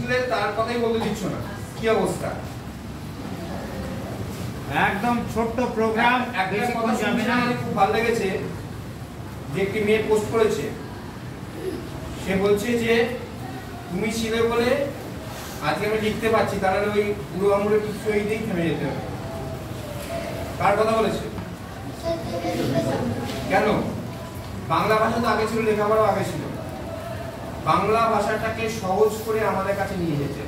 শিখলে তার কথাই বলতে দিচ্ছ না, কি অবস্থা? একদম ছোট্ট প্রোগ্রাম, একটা কথা শুনে আমার খুব ভালো লেগেছে যে একটি মেয়ে পোস্ট করেছে, সে বলছে যে তুমি ছিলে বলে আজকে আমি লিখতে পারছি, তাহলে ওই বুড়ো আঙুলের কিছু এই দিয়েই থেমে যেতে হবে। কার কথা বলেছে? কেন? বাংলা ভাষা তো আগে ছিল, লেখাপড়াও আগে ছিল। বাংলা ভাষাটাকে সহজ করে আমাদের কাছে নিয়ে এসেছে,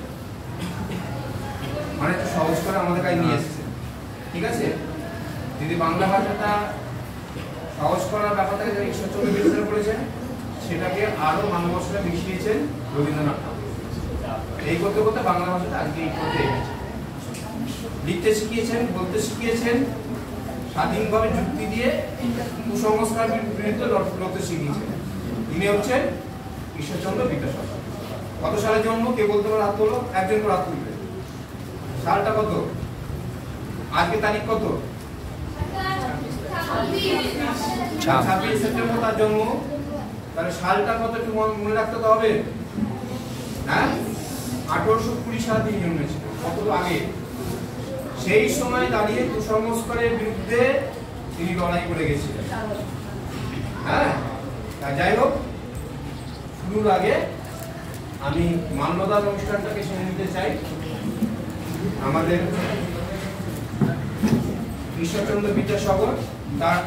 মানে একটু সহজ করে আমাদের কাছে নিয়ে এসেছে, ঠিক আছে? যদি বাংলা ভাষাটা সহজ করার ব্যাপারটাকে যারা ঈশ্বরচন্দ্র বিদ্যাসাগর করেছেন, সেটাকে আরো মানবসরে মিশিয়েছেন রবীন্দ্রনাথ ঠাকুর। এই করতে করতে বাংলা ভাষাটা আজকে এই পর্যায়ে এসেছে। লিখতে শিখিয়েছেন, বলতে শিখিয়েছেন, স্বাধীনভাবে যুক্তি দিয়ে কুসংস্কার বিরুদ্ধে লড়তে শিখিয়েছেন। তিনি হচ্ছেন ঈশ্বরচন্দ্র বিদ্যাসাগর। কত সালে জন্ম কে বলতে পারে? হাত তোলো, একজন করে হাত তুলবে। সালটা কত? আজকে তারিখ কত? 26 সেপ্টেম্বর তার জন্ম। তাহলে সালটা কত একটু মনে রাখতে তো হবে, হ্যাঁ? 1820 সালে তিনি জন্মেছিলেন, কত আগে। সেই সময় দাঁড়িয়ে কুসংস্কারের বিরুদ্ধে তিনি লড়াই করে গেছিলেন, হ্যাঁ। যাই হোক, শুরুর আগে আমি মান্যদার অনুষ্ঠানটাকে শুনে নিতে চাই। আমাদের ঈশ্বরচন্দ্র বিদ্যাসাগর, তার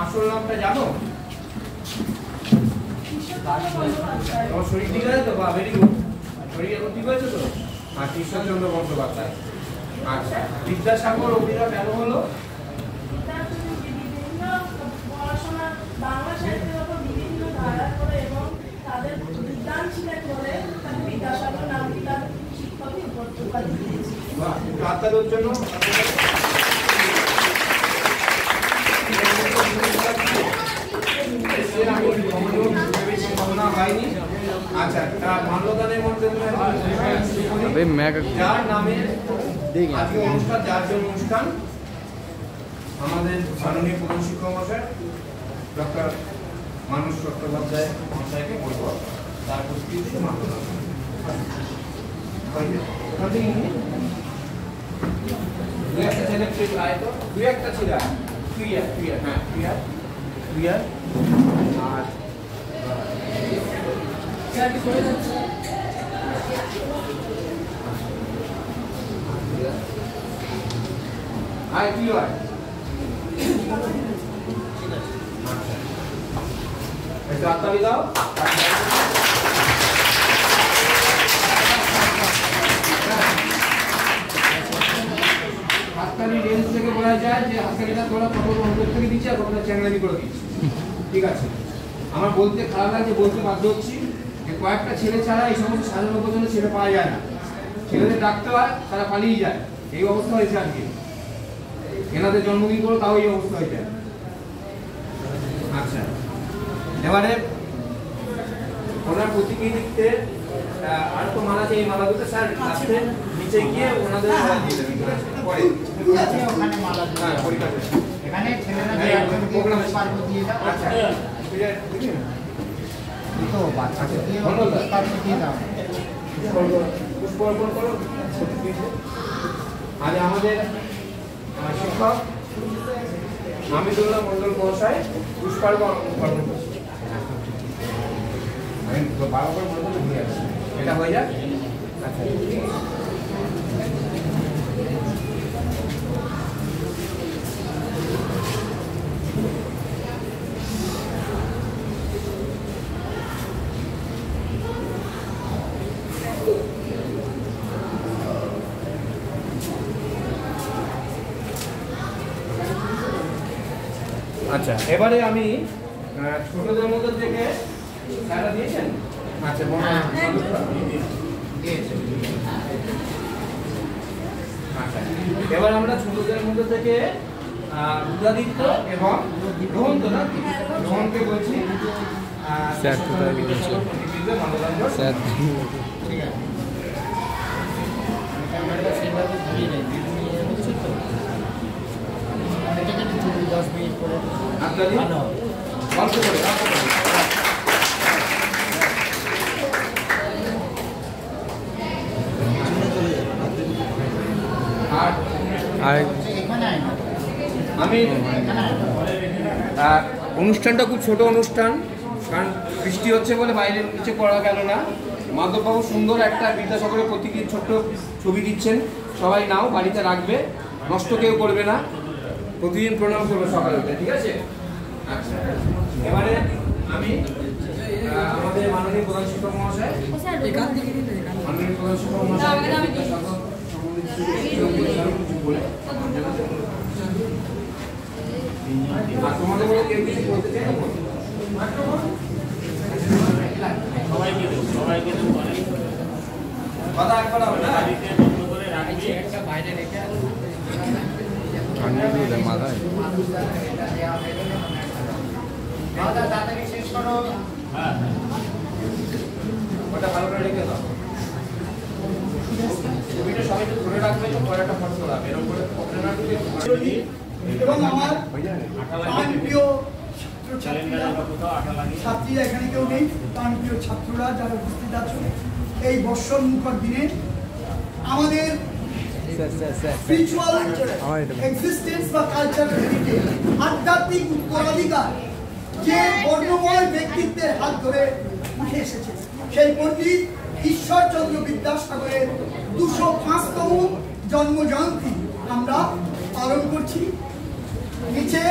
আসল নামটা জানো? তোমার শরীর ঠিক আছে তো? বা ভেরি গুড, শরীর এখন ঠিক হয়েছে তো? আর ঈশ্বরচন্দ্র বন্দ্যোপাধ্যায়। আচ্ছা, বিদ্যাসাগর অভিধা কেন হলো? বাংলা সাহিত্যের উপর বিভিন্ন ধারা করে এবং তাদের বিদ্বান ছিলেন বলে তাকে বিদ্যাসাগর নামটি তার শিক্ষকই উপাধি দিয়েছে। তাদের জন্য হয়নি। আচ্ছা, মাল্যদানের মধ্যে যার নামে আজকে অনুষ্ঠান, যার জন্য অনুষ্ঠান, আমাদের মাননীয় প্রধান শিক্ষক মহাশয় ডক্টর মানস চট্টোপাধ্যায় মহাশয়কে বলবো তার উপস্থিতিতে মাল্যদান। দুই একটা ছেলে আয় তো, দুই একটা ছিল, ক্রিয়া, হ্যাঁ ক্রিয়া, আর আয় কি হয় একটু আত্মাবি দাও। হাততালি রেঞ্জ থেকে বলা যায় যে হাততালিটা তোরা কখনো অন্তর থেকে দিচ্ছি আর কখনো চ্যাংলামি করে দিচ্ছি, ঠিক আছে? আমার বলতে খারাপ লাগছে, বলতে বাধ্য হচ্ছি যে কয়েকটা ছেলে ছাড়া এই সমস্ত সাধারণ জন্য ছেলে পাওয়া যায় না। ছেলেদের ডাকতে হয়, তারা পালিয়ে যায়, এই অবস্থা হয়েছে আজকে। এনাদের জন্মদিন করে তাও এই অবস্থা হয়ে যায়। আচ্ছা, এবারে ওনার প্রতিনিধিত্বে আর তো মালা আছে, এই মালা দুটো স্যার আসতে নিচে গিয়ে ওনাদের মালা দিয়ে দেবেন পরে। ওখানে মালা, হ্যাঁ, পরিকাঠে এখানে ছেলেরা প্রোগ্রামে পারবো দিয়ে দাও। আচ্ছা, তো বাচ্চাকে দিয়ে পারবো দিয়ে দাও। পুষ্প অর্পণ করো। আজ আমাদের শিক্ষক হামিদুল্লাহ মন্ডল মহাশয় পুষ্পার্ঘ্য অর্পণ করছে। আমি বারবার মনে করতে ভুলে যাচ্ছি, এটা হয়ে যাক। আচ্ছা, আচ্ছা, এবারে আমি ছোটদের মধ্যে থেকে স্যাররা দিয়েছেন। আচ্ছা, এবার আমরা ছোটদের মধ্যে থেকে উদাদিত্য এবং রোহন্ত, না রোহনকে বলছি স্যার, ঠিক আছে? এখানে আয় না। আমি এখানে আয় না। অনুষ্ঠানটা খুব ছোট অনুষ্ঠান, কারণ বৃষ্টি হচ্ছে বলে বাইরে নিচে করা গেল না। মাধববাবু সুন্দর একটা বিদ্যাসাগরের প্রতীকী ছোট্ট ছবি দিচ্ছেন, সবাই নাও, বাড়িতে রাখবে, নষ্ট কেউ করবে না। প্রতিদিন প্রণাম করবে সকালে উঠে, ঠিক আছে? আচ্ছা, এবারে আমি আমাদের মাননীয় প্রধান শিক্ষক মহাশয়, মাননীয় প্রধান শিক্ষক মহাশয় আর তোমাদের বলে কেউ কিছু বলতে চাই না? কথা একবার হবে না, একটা বাইরে রেখে মাথায় তাড়াতাড়ি শেষ করো। ওটা ভালো করে রেখে দাও। ছবিটা সবাই একটু ধরে রাখবে, তো পরে একটা ফটো তোলা এরকম করে পকেটে না ঢুকে। এবং আমার প্রাণপ্রিয় ছাত্রীরা এখানে কেউ নেই, প্রাণপ্রিয় ছাত্ররা যারা উপস্থিত আছো, এই বর্ষণ মুখর দিনে আমাদের স্পিরিচুয়াল এক্সিস্টেন্স বা কালচারাল হেরিটেজ, আধ্যাত্মিক উত্তরাধিকার যে বর্ণময় ব্যক্তিত্বের হাত ধরে উঠে এসেছে, সেই পণ্ডিত ঈশ্বরচন্দ্র বিদ্যাসাগরের 205তম জন্মজয়ন্তী আমরা পালন করছি। নিচে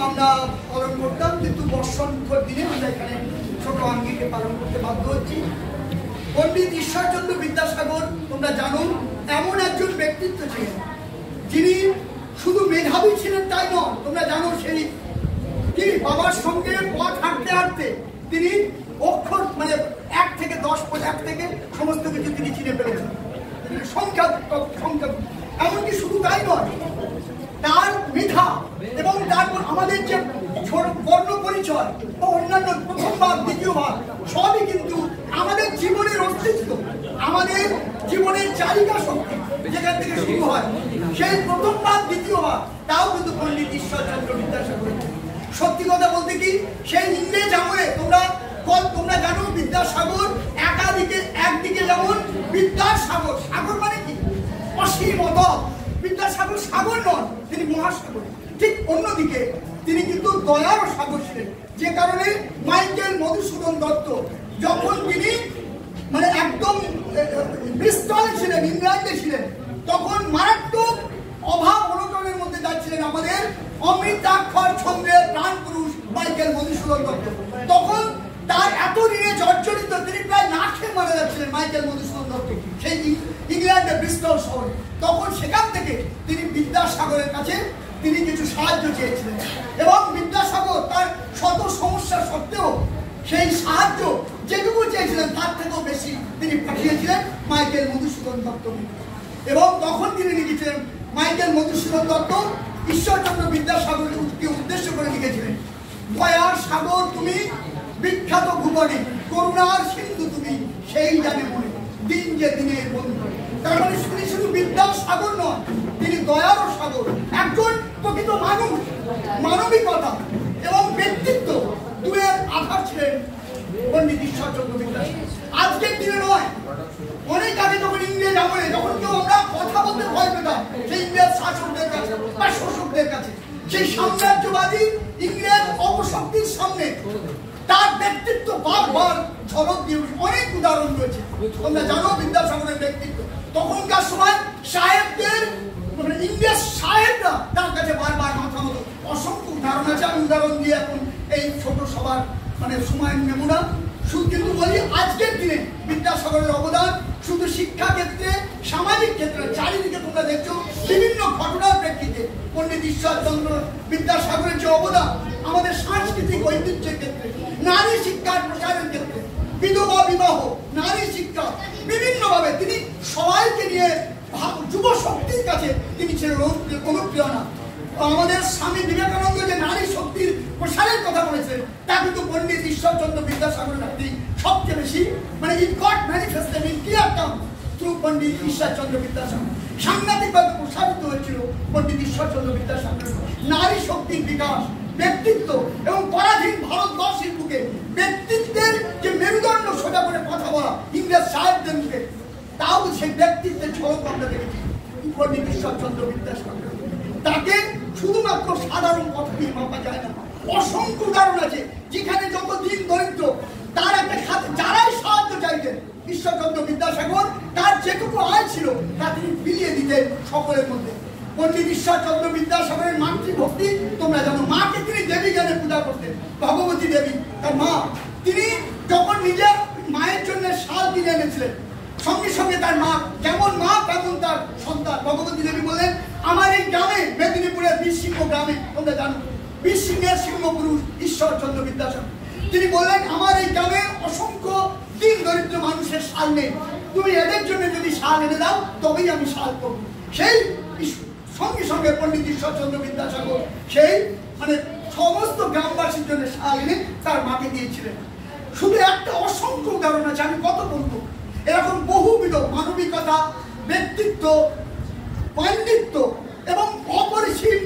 আমরা পালন করতাম, কিন্তু বর্ষণ মুখর দিনে আমরা এখানে ছোট আঙ্গিকে পালন করতে বাধ্য হচ্ছি। পণ্ডিত ঈশ্বরচন্দ্র বিদ্যাসাগর তোমরা জানো এমন একজন ব্যক্তিত্ব ছিলেন যিনি শুধু মেধাবী ছিলেন তাই নয়, তোমরা জানো সেই কি বাবার সঙ্গে পথ হাঁটতে হাঁটতে তিনি অক্ষর মানে 1 থেকে 10 1 থেকে সমস্ত কিছু তিনি চিনে ফেলেছেন, সংখ্যা এমনকি শুধু তাই নয়, তার মেধা এবং তারপর আমাদের যে বর্ণ পরিচয় ও অন্যান্য প্রথম ভাগ দ্বিতীয় ভাগ সবই কিন্তু আমাদের জীবনের অস্তিত্ব, আমাদের জীবনের চালিকা শক্তি যেখান থেকে শুরু হয়, সেই প্রথম ভাগ দ্বিতীয় ভাগ তাও কিন্তু পণ্ডিত ঈশ্বরচন্দ্র বিদ্যাসাগর। সত্যি কথা বলতে কি, সেই ইংরেজ আমলে তোমরা জানো বিদ্যাসাগর একদিকে যেমন বিদ্যাসাগর, সাগর মানে কি অসীম অতল, বিদ্যাসাগর সাগর নন, তিনি মহাসাগর। ঠিক অন্যদিকে তিনি কিন্তু দয়ারও সাগর ছিলেন, যে কারণে মাইকেল মধুসূদন দত্ত যখন তিনি মানে একদম ব্রিস্টলে ছিলেন, ইংল্যান্ডে ছিলেন, তখন মারাত্মক অভাব অনটনের মধ্যে যাচ্ছিলেন আমাদের অমৃতাক্ষর ছন্দের প্রাণ পুরুষ মাইকেল মধুসূদন দত্ত। তখন তার এত ঋণে জর্জরিত, তিনি প্রায় না খেয়ে মারা যাচ্ছিলেন মাইকেল মধুসূদন দত্ত সেই ইংল্যান্ডের ব্রিস্টল শহরে। তখন সেখান থেকে তিনি বিদ্যাসাগরের কাছে তিনি কিছু সাহায্য চেয়েছিলেন, এবং বিদ্যাসাগর তার শত সমস্যা সত্ত্বেও সেই সাহায্য যেটুকু চেয়েছিলেন তার থেকেও বেশি তিনি পাঠিয়েছিলেন মাইকেল মধুসূদন দত্ত। এবং তখন তিনি লিখেছিলেন, মাইকেল মধুসূদন দত্ত ঈশ্বরচন্দ্র বিদ্যাসাগরকে উদ্দেশ্য করে লিখেছিলেন, দয়ার সাগর তুমি বিখ্যাত ভুবনে, করুণার সিন্ধু তুমি সেই জানে মনে, দিন যে দিনের বন্ধু। তার মানে তিনি শুধু বিদ্যাসাগর নয়, তিনি দয়ারও সাগর, একজন প্রকৃত মানুষ, মানবিকতা এবং ব্যক্তিত্ব দুয়ের আধার ছিলেন পণ্ডিত ঈশ্বরচন্দ্র বিদ্যাসাগর। আজকের দিনে নয়, অনেক আগে যখন ইংরেজ আমলে যখন কেউ আমরা কথা বলতে ভয় পেতাম সেই ইংরেজ শাসকদের কাছে বা শোষকদের কাছে, সেই সাম্রাজ্যবাদী ইংরেজ অপশক্তির সামনে তার ব্যক্তিত্ব বারবার ঝলক দিয়ে অনেক উদাহরণ রয়েছে। তোমরা জানো বিদ্যাসাগরের ব্যক্তিত্ব, তখনকার সময় সাহেবদের মানে ইংরেজ সাহেবরা তার কাছে বারবার মাথা মতো, অসংখ্য উদাহরণ আছে। আমি উদাহরণ দিয়ে এখন এই ছোট সবার মানে সময় নেব না, শুধু কিন্তু বলি আজকের দিনে বিদ্যাসাগরের অবদান শুধু শিক্ষা ক্ষেত্রে, সামাজিক ক্ষেত্রে, চারিদিকে তোমরা দেখছো বিভিন্ন ঘটনার প্রেক্ষিতে পণ্ডিত ঈশ্বরচন্দ্র বিদ্যাসাগরের যে অবদান আমাদের সাংস্কৃতিক ঐতিহ্যের ক্ষেত্রে, নারী শিক্ষার প্রসারের ক্ষেত্রে, বিধবা বিবাহ, নারী শিক্ষা, বিভিন্নভাবে তিনি সবাইকে নিয়ে যুব শক্তির কাছে তিনি ছিলেন অনুপ্রেরণা। আমাদের স্বামী বিবেকানন্দ যে নারী শক্তির প্রসারের কথা বলেছেন তা কিন্তু পণ্ডিত ঈশ্বরচন্দ্র বিদ্যাসাগরের হাতে সবচেয়ে বেশি মানে it got manifested in clear term through Pandit Ishwarchandra Vidyasagar. সাংঘাতিকভাবে প্রসারিত হয়েছিল পণ্ডিত ঈশ্বরচন্দ্র বিদ্যাসাগরের নারী শক্তির বিকাশ, ব্যক্তিত্ব এবং পরাধীন ভারতবর্ষের বুকে ব্যক্তিত্বের যে মেরুদণ্ড সোজা করে কথা বলা ইংরেজ সাহেবদের মুখে, তাও সেই ব্যক্তিত্বের ঝলক আমরা দেখেছি। পণ্ডিত ঈশ্বরচন্দ্র বিদ্যাসাগর। তাকে শুধুমাত্র সাধারণ কথা দিয়ে মাপা যায় না, অসংখ্য উদাহরণ আছে যেখানে যত দিন দরিদ্র তার একটা খাতে যারাই সাহায্য চাইতেন ঈশ্বরচন্দ্র বিদ্যাসাগর তার যেটুকু আয় ছিল তা তিনি বিলিয়ে দিতেন সকলের মধ্যে। পণ্ডিত ঈশ্বরচন্দ্র বিদ্যাসাগরের মাতৃভক্তি তোমরা জানো, মাকে তিনি দেবী জ্ঞানে পূজা করতেন, ভগবতী দেবী তার মা। তিনি যখন নিজের মায়ের জন্য শাল কিনে এনেছিলেন, সঙ্গে সঙ্গে তার মা যেমন মা তেমন তার সন্তান ভগবতী দেবী বললেন, আমার এই গ্রামে মেদিনীপুরের বীরসিংহ গ্রামে তোমরা জানো বীরসিংহের সিংহপুরুষ ঈশ্বরচন্দ্র বিদ্যাসাগর, তিনি বললেন আমার এই গ্রামে অসংখ্য দিন দরিদ্র মানুষের শাল নেই, তুমি এদের জন্য যদি শাল এনে দাও তবেই আমি শাল করবো। সেই সঙ্গে সঙ্গে পণ্ডিত ঈশ্বরচন্দ্র বিদ্যাসাগর সেই মানে সমস্ত গ্রামবাসীর জন্য শাল এনে তার মাকে দিয়েছিলেন। শুধু একটা অসংখ্য উদাহরণ আছে, আমি কত বলবো, এরকম বহুবিধ মানবিকতা, ব্যক্তিত্ব, পাণ্ডিত্য এবং অপরিসীম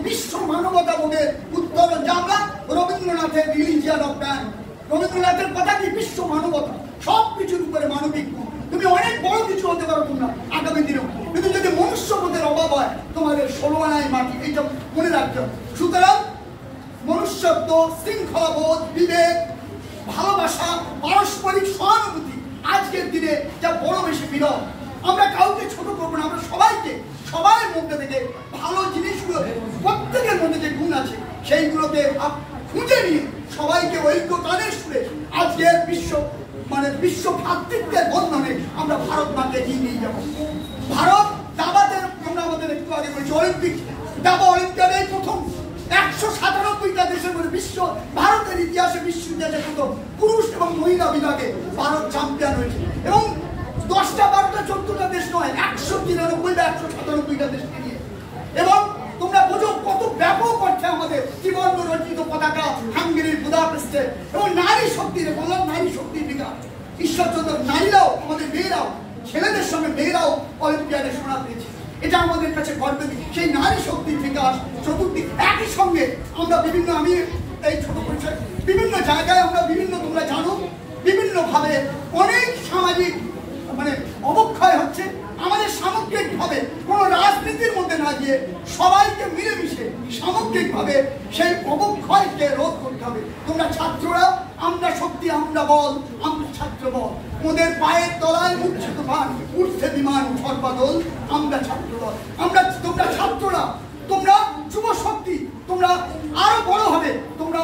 বিশ্ব মানবতাবোধের উত্তরণ, যা আমরা রবীন্দ্রনাথের রিলিজিয়ান অফ ম্যান, রবীন্দ্রনাথের কথা কি বিশ্ব মানবতা, সব কিছুর উপরে মানবিক গুণ। তুমি অনেক বড় কিছু হতে পারো তোমরা আগামী দিনেও, কিন্তু যদি মনুষ্যবোধের অভাব হয় তোমাদের 16 আনায় মাটি, এইটা মনে রাখতে হবে। সুতরাং মনুষ্যত্ব, শৃঙ্খলাবোধ, বিবেক, ভালোবাসা, পারস্পরিক সহানুভূতি আজকের দিনে যা বড় বেশি বিরল। আমরা কাউকে ছোট করবো না, আমরা সবাইকে সবার মধ্যে থেকে ভালো জিনিসগুলো প্রত্যেকের মধ্যে যে গুণ আছে সেইগুলোকে খুঁজে নিয়ে সবাইকে ঐক্যতানের সুরে আজকের বিশ্ব ভ্রাতৃত্বের বন্ধনে আমরা ভারত মাকে এগিয়ে নিয়ে যাবো। ভারত দাবাতের তোমরা আমাদের একটু আগে বলেছি অলিম্পিক দাবা অলিম্পিয়াডে প্রথম 197টা দেশের মধ্যে ভারতের ইতিহাসে বিশ্ব ইতিহাসে প্রথম পুরুষ এবং মহিলা বিভাগে ভারত চ্যাম্পিয়ন হয়েছে, এবং 10টা 12টা 14টা দেশ নয় 193 বা 197টা দেশকে নিয়ে। এবং তোমরা বোঝো কত ব্যাপক অর্থে আমাদের ত্রিবর্ণ রচিত পতাকা হাঙ্গেরির বুদাপেস্টে, এবং নারী শক্তির বললাম নারী শক্তির বিকাশ ঈশ্বরচন্দ্র, নারীরাও আমাদের মেয়েরাও ছেলেদের সঙ্গে মেয়েরাও অলিম্পিয়াডে সোনা পেয়েছে, এটা আমাদের কাছে গর্বের। সেই নারী শক্তির বিকাশ চতুর্দিক একই সঙ্গে আমরা বিভিন্ন, আমি এই ছোট পরিচয় বিভিন্ন জায়গায় আমরা বিভিন্ন তোমরা জানো বিভিন্নভাবে অনেক সামাজিক অবক্ষয় হচ্ছে। আমাদের সামগ্রিকভাবে কোনো রাজনীতির মধ্যে না গিয়ে সবাইকে মিলেমিশে সামগ্রিকভাবে সেই অবক্ষয়কে রোধ করতে হবে। তোমরা ছাত্ররা, আমরা শক্তি, আমরা বল, আমরা ছাত্র বল, ওদের পায়ের তলায় উঠছে তুফান, উঠছে বিমান সর্বাদল, আমরা ছাত্র দল। তোমরা ছাত্ররা, তোমরা যুব শক্তি, তোমরা আরো বড় হবে, তোমরা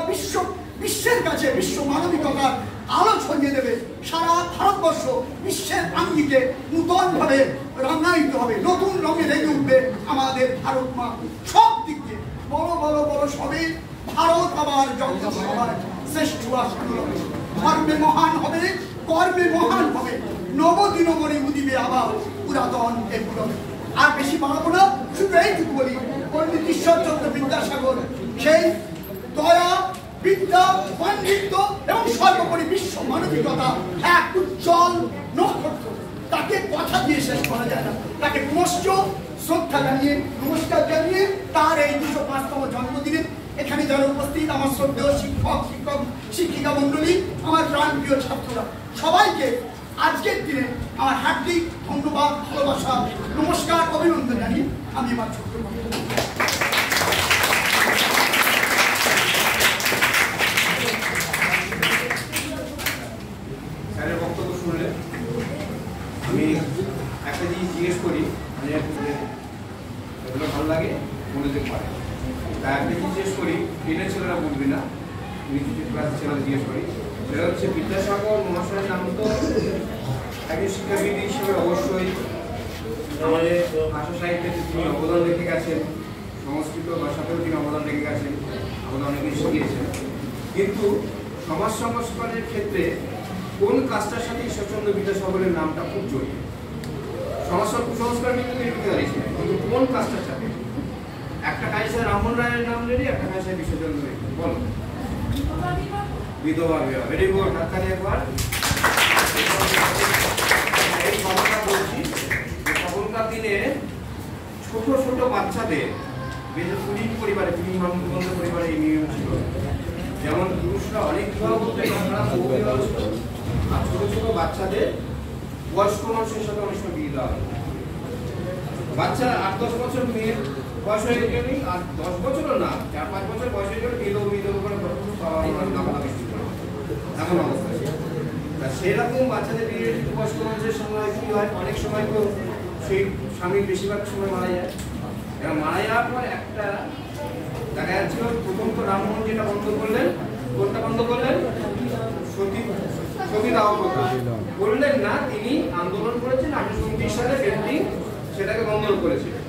বিশ্বের কাছে বিশ্ব মানবিকতার আলো ছড়িয়ে দেবে। সারা ভারতবর্ষ বিশ্বের আঙ্গিকে নূতন ভাবে রাঙায়িত হবে, নতুন রঙে রেগে উঠবে আমাদের ভারত মা। সব দিক দিয়ে বড় বড় বড় সবে ভারত আবার জগৎ সবার শ্রেষ্ঠ হবে, ধর্মে মহান হবে, কর্মে মহান হবে, নবদিন মনে উদিবে আবার পুরাতন এ পুরবে। আর বেশি বাড়াবো না, শুধু এইটুকু বলি, পণ্ডিত ঈশ্বরচন্দ্র বিদ্যাসাগর সেই দয়া, বিদ্যা, পাণ্ডিত্য এবং সর্বোপরি বিশ্ব মানবিকতা এক উজ্জ্বল নক্ষত্র, তাকে কথা দিয়ে শেষ করা যায় না। তাকে পুনশ্চ শ্রদ্ধা জানিয়ে নমস্কার জানিয়ে তার এই 205তম জন্মদিনে এখানে যারা উপস্থিত আমার শ্রদ্ধেয় শিক্ষক শিক্ষিকা মন্ডলী, আমার প্রাণপ্রিয় ছাত্ররা, সবাইকে আজকের দিনে আমার হার্দিক ধন্যবাদ, ভালোবাসা, নমস্কার, অভিনন্দন জানিয়ে আমি আমার ছোট্ট স্যারের বক্তব্য শুনলে আমি একটা জিনিস জিজ্ঞেস করি, এগুলো ভালো লাগে মনোযোগ পারে, তা একটা জিনিস জিজ্ঞেস করি, ট্রেনের ছেলেরা বুঝবি না, ক্লাসের ছেলেরা জিজ্ঞেস করি, সেটা হচ্ছে বিদ্যাসাগর মহাশয়ের নাম তো একজন শিক্ষাবিদ হিসেবে অবশ্যই আমাদের ভাষা সাহিত্যে তিনি অবদান রেখে গেছেন, সংস্কৃত ভাষাতেও তিনি অবদান রেখে গেছেন, আমাদের অনেক কিছু শিখিয়েছেন। কিন্তু সমাজ সংস্কারের ক্ষেত্রে কোন কাজটার সাথে ঈশ্বরচন্দ্র বিদ্যাসাগরের নামটা খুব জড়িত? সমাজ কুসংস্কার কিন্তু নির্মিত হয়েছে, কিন্তু কোন কাজটার সাথে? একটা কাজের সাথে রামমোহন রায়ের নাম রেডি, একটা কাজের সাথে ঈশ্বরচন্দ্র রেডি, বলো। বিধবা বিবাহ, ভেরি গুড, হাততালি একবার। এই কথাটা বলছি, তখনকার দিনে ছোট ছোট বাচ্চাদের, কুড়ি পরিবারে, পরিবারে এই নিয়ম ছিল, যেমন পুরুষরা অনেক বিবাহ করতে বহুবিবাহ ছিল, আর ছোট ছোট বাচ্চাদের বয়স্ক মানুষের সাথে অনেক সময় বিয়ে দেওয়া হয়। বাচ্চা 8-10 বছর মেয়ের বয়স হয়ে গেলেই, আর 10 বছরও না, 4-5 বছর বয়স হয়ে গেলে বিধবা করে দামাদামি শুরু করে, এমন অবস্থা। তা সেরকম বাচ্চাদের পিরিয়ডিক বয়স্ক মানুষের সময় কি হয়, অনেক সময় তো সেই স্বামী বেশিরভাগ সময় মারা যায়। এবার মারা যাওয়ার পর একটা দেখা যাচ্ছিল, প্রথম তো রামমোহন যেটা বন্ধ করলেন, কোনটা বন্ধ করলেন? সতীদাহ প্রথা করলেন না, তিনি আন্দোলন করেছেন 1829 সালে বেন্টিং সেটাকে বন্ধ করেছিলেন।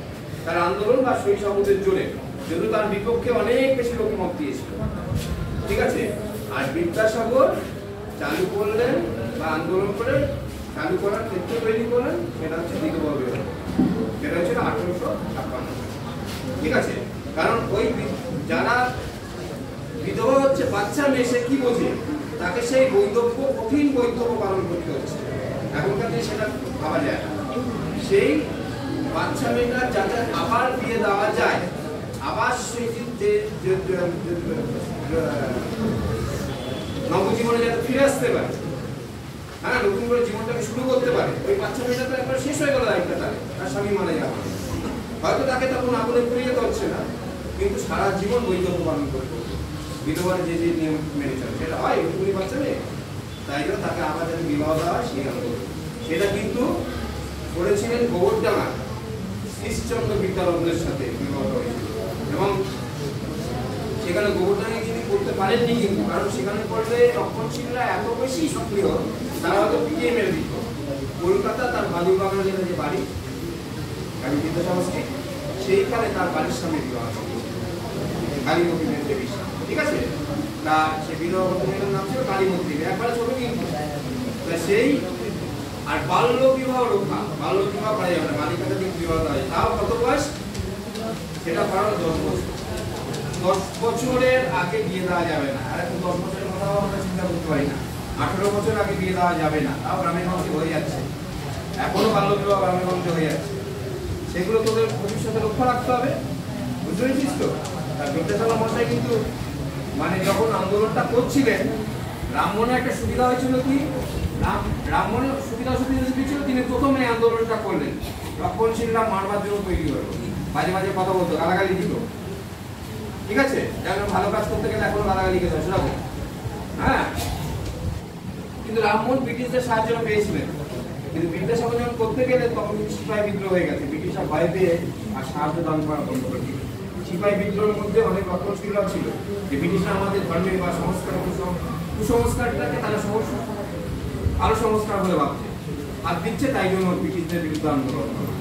তার আন্দোলন বা সই সাবুদের জোরে, যেহেতু তার বিপক্ষে অনেক বেশি লোক মত দিয়েছিল, ঠিক আছে। আর বিদ্যাসাগর চালু করলেন বা আন্দোলন করে চালু করার ক্ষেত্র তৈরি করলেন, সেটা হচ্ছে বিধবা বিবাহ, সেটা হচ্ছে 1856, ঠিক আছে। কারণ ওই যারা বিধবা হচ্ছে বাচ্চা মেয়ে, সে কি বোঝে, তাকে সেই বৈধব্য, কঠিন বৈধব্য পালন করতে হচ্ছে। এখনকার দিনে সেটা ভাবা যায় না। সেই বাচ্চা মেয়েটা যাতে আবার বিয়ে দেওয়া যায়, আবার সেই যে নবজীবনে যাতে ফিরে আসতে পারে, হ্যাঁ, নতুন করে জীবনটাকে শুরু করতে পারে, ওই বাচ্চা মেয়েটা তো একবার শেষ হয়ে গেল দায়িত্বটা, তার স্বামী মারা যাওয়া, হয়তো তাকে তখন আগুনে পুড়িয়ে যেতে হচ্ছে না, কিন্তু সারা জীবন বৈধব্য পালন করতে হবে। বিধবার যে যে নিয়ম মেনে চলে সেটা হয়, ওইটুকুনি বাচ্চা মেয়ে, তাই জন্য তাকে আবার যাতে বিবাহ দেওয়া হয় সেই আন্দোলন। সেটা কিন্তু করেছিলেন গোবরডাঙ্গা শ্রীশচন্দ্র বিদ্যারত্নের সাথে বিবাহ হয়েছিল, এবং সেখানে গোবরডাঙ্গায় তিনি করতে পারেননি, কিন্তু কারণ সেখানে করলে রক্ষণশীলরা এত বেশি সক্রিয়, তারা হয়তো পিটিয়ে মেরে দিত। কলকাতা তার বালুরবাগানে যে বাড়ি, আমি বিদ্যাসাগর সেইখানে তার বাড়ির সামনে বিবাহ কালীমতী দেবীর সামনে, ঠিক আছে। তা সে বিধবা মেয়ের নাম ছিল কালীমতী দেবী, একবারে ছোট কিন্তু। সেই আর বাল্য বিবাহ রক্ষা, বাল্য বিবাহ করা যাবে না, বালিকাদের দিক বিবাহ করা যায়, তাও কত বয়স? সেটা কারণ 10 বছর, 10 বছরের আগে বিয়ে দেওয়া যাবে না। আর এখন 10 বছরের কথা আমরা চিন্তা করতে পারি না, 18 বছর আগে বিয়ে দেওয়া যাবে না, তাও গ্রামের গঞ্জে হয়ে যাচ্ছে, এখনো বাল্য বিবাহ গ্রামের গঞ্জে হয়ে যাচ্ছে। সেগুলো তোদের ভবিষ্যতে লক্ষ্য রাখতে হবে, বুঝতে পেরেছিস তো? আর বিদ্যাসাগর মশাই কিন্তু মানে যখন আন্দোলনটা করছিলেন, রামমোহনের একটা সুবিধা হয়েছিল কি, রামমোহনের সুবিধা ছিল, তিনি প্রথমে আন্দোলনটা করলেন, রক্ষণশীলরা মারবার জন্য তৈরি হলো, মাঝে মাঝে কথা বলতো, গালাগালি দিত, ঠিক আছে। যেমন ভালো কাজ করতে গেলে এখনো গালাগালি খেতে সেরকম, হ্যাঁ। কিন্তু রামমোহন ব্রিটিশদের সাহায্য পেয়েছিলেন, কিন্তু বিদ্যাসাগর যখন করতে গেলে তখন সিপাহী বিদ্রোহ হয়ে গেছে, ব্রিটিশরা ভয় পেয়ে আর সাহায্য দান করা বন্ধ করে দিল। সিপাহী বিদ্রোহের মধ্যে অনেক রক্ষণশীলরা ছিল, যে ব্রিটিশরা আমাদের ধর্মের বা সংস্কার কুসংস্কারটাকে তারা আরো সংস্কার বলে ভাবছে, হাত দিচ্ছে, তাই জন্য ব্রিটিশদের বিরুদ্ধে আন্দোলন করে।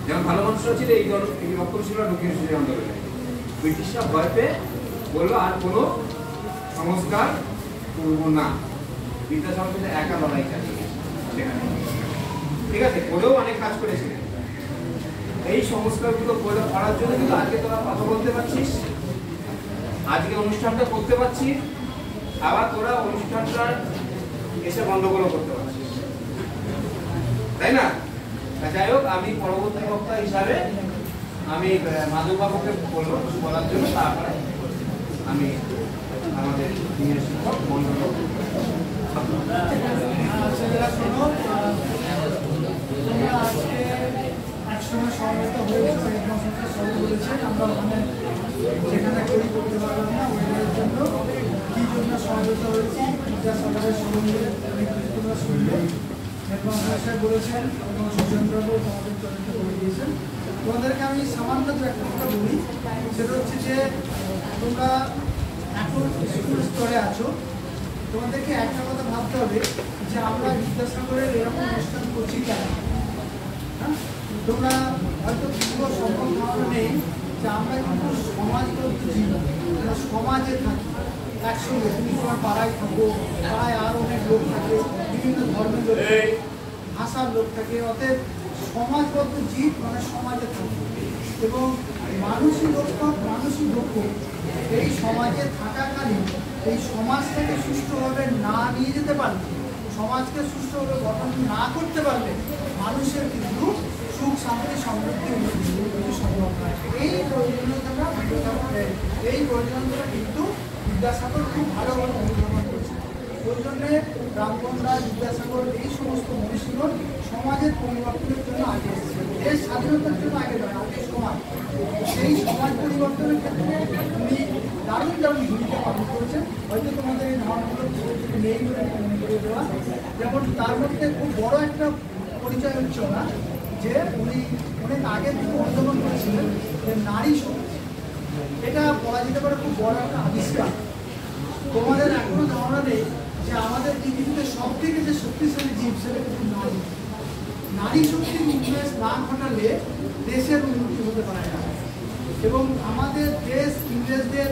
যেমন ভালো মানুষরা ছিল এই রক্ষণশীলরা ঢুকিয়ে এসেছে আন্দোলনে, ব্রিটিশরা ভয় পেয়ে বললো আর কোনো সংস্কার করবো না। বিদ্যাসাগর কিন্তু একা লড়াই চালিয়ে গেছে সেখানে, ঠিক আছে, করেও অনেক কাজ করেছিলেন। এই সংস্কারগুলো করার জন্য কিন্তু আজকে তোরা কথা বলতে পারছিস, আজকে অনুষ্ঠানটা করতে পারছিস, আবার তোরা অনুষ্ঠানটা এসে গন্ডগোল করতে পারছিস, তাই না? যাই হোক, আমি পরবর্তী বক্তা হিসাবে আমি মাধববাবুকে বলবো বলার জন্য, তারপরে আমি আমাদের শিক্ষক মন্ডল আজকে একসঙ্গে সমবেত হয়েছে, আমরা ওখানে যেখানে তৈরি করতে পারলাম না ওইগুলোর জন্য কি জন্য সমবেত হয়েছি, বিদ্যাসাগরের সম্বন্ধে অনেক কিছু তোমরা শুনলে, হেডমাস্টার বলেছেন এবং সুচন্দ্রবাবু তোমাদের তদন্ত করে দিয়েছেন। তোমাদেরকে আমি সামান্য একটা কথা বলি, সেটা হচ্ছে যে তোমরা এখন স্কুল স্তরে আছো, তোমাদেরকে একটা কথা ভাবতে হবে যে আমরা বিদ্যাসাগরের এরকম অনুষ্ঠান করছি কেন। হ্যাঁ, তোমরা হয়তো পুরো সম্ভব ধারণা নেই যে আমরা কিন্তু সমাজবদ্ধ জীবন, আমরা সমাজে থাকি একসঙ্গে, তুমি তোমার পাড়ায় থাকো, পাড়ায় আর অনেক লোক থাকে, বিভিন্ন ধর্মের লোক থাকে, ভাষার লোক থাকে, অতএব সমাজবদ্ধ জীব মানে সমাজে থাকে, এবং মানুষই লক্ষ্য এই সমাজে থাকাকালীন এই সমাজটাকে সুষ্ঠুভাবে না নিয়ে যেতে পারলে, সমাজকে সুষ্ঠুভাবে গঠন না করতে পারলে মানুষের কিন্তু সুখ শান্তি সমৃদ্ধি সম্ভব নয়। এই প্রয়োজনীয়তা কিন্তু বিদ্যাসাগর খুব ভালোভাবে অনুধাবন করেছে। ওই জন্যে রামমোহন রায়, বিদ্যাসাগর এই সমস্ত মনীষীগণ সমাজের পরিবর্তনের জন্য আগে এসেছে। দেশ স্বাধীনতার জন্য আগে নয়, আগে সমাজ, সেই সমাজ পরিবর্তনের ক্ষেত্রে উনি দারুণ দারুণ ভূমিকা পালন করেছেন। হয়তো তোমাদের এই ধারণাগুলো নেই বলে মনে করে দেওয়া, যেমন তার মধ্যে খুব বড় একটা পরিচয় হচ্ছে না যে উনি অনেক আগে থেকে অনুধাবন করেছিলেন যে নারী শক্তি, এটা বলা যেতে পারে খুব বড় একটা আবিষ্কার। তোমাদের এখনো ধারণা নেই যে আমাদের পৃথিবীতে সব থেকে যে শক্তিশালী জীব সেটা কিন্তু নারী। নারী শক্তির উন্নয়ন না ঘটালে দেশের উন্নতি হতে পারে না। এবং আমাদের দেশ ইংরেজদের